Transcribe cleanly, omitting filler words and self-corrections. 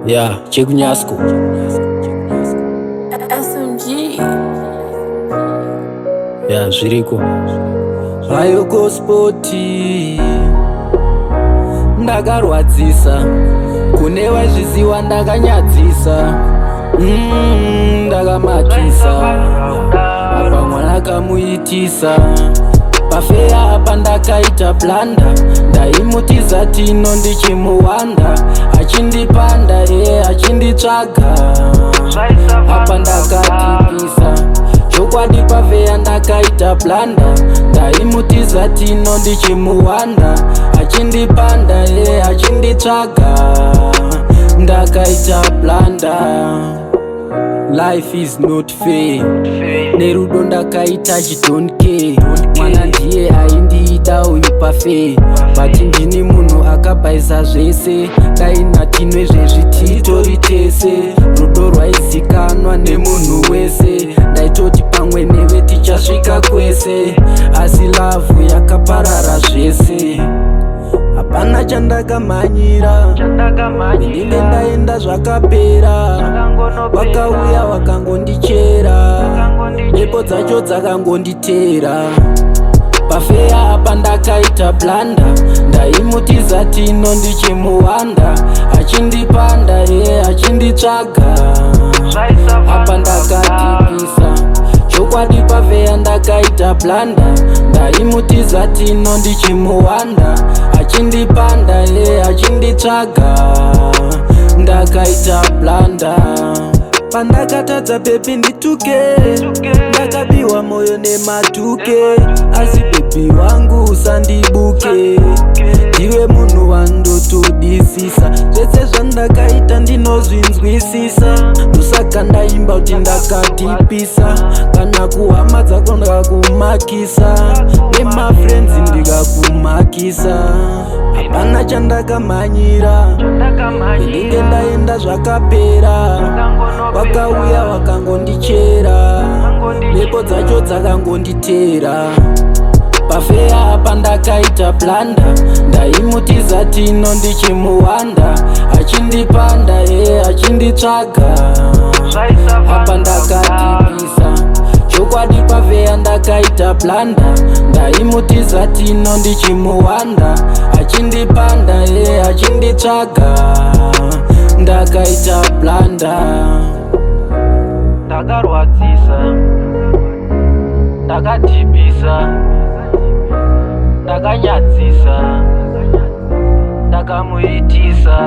Yeah, chekunyasco. SMG. Yeah, zviriko. Hayo Cospo Tee. Ndakarwadzisa. Kune vaizviziva ndakanyadzisa. Ndakamakisa. Apa mwana akamuitisa. Pafeya apa ndakaita blanda. Ndaimutiza tino ndichimuwanda. Achindipanda achinditsvaga. Apa ndakatipisa. Chokwadi pafeya ndakaita blanda. Ndaimutiza tino ndichimuwanda. Achindipanda achinditsvaga. Ndakaita blanda. Life is not fair. Nerudo ndakaita don't care. Mwana ndiye aindiida uyu pafe. But ndini munhu akabaisa zvese. Daina tinwe zvezvititori tese. Rudo rwaizikanwa nemunhu wese. Ndaitoti pamwe newe tichasvika kwese. Asi lavhu yakaparara zvese. Hapana chandakamhanyira. Ndinenge ndaenda zvakapera. Wakauya wakangondichera. Mhepo dzacho dzakangonditera. Pafeya apa ndakaita blanda. Ndaimutiza tino ndichimuwanda. Achindipanda achinditsvaga. Apa ndakatipisa. Chokwadi pafeya ndakaita blanda. Ndaimutiza tino ndichimuwanda. Achindipanda achinditsvaga. Ndakaita blanda. Pandakatadza bebi ndituke. Ndakabiwa moyo nematuke. Asi bebi wangu usandibuke. Ndiwe munhu wandotodisisa. Zvese zvandakaita ndinozvinzwisisa. Ndosaka ndaimba kuti ndakatipisa. Kana kuhama dzako ndakakumakisa. Nemafriends ndikakumakisa. Hapana chandakamhanyira. Ndinenge ndaenda zvakapera. Wakauya wakangondichera. Mhepo dzacho dzakangonditera. Pafeya apa ndakaita blanda. Ndaimutiza tino ndichimuwanda. Achindipanda achinditsvaga. Apa ndakatipisa. Chokwadi pafeya ndakaita blanda. Ndaimutiza tino ndichimuwanda. Achindipanda achinditsvaga. Ndakaita blanda. Ndakarwadzisa, ndakatipisa, ndakanyadzisa, ndakamuitisa.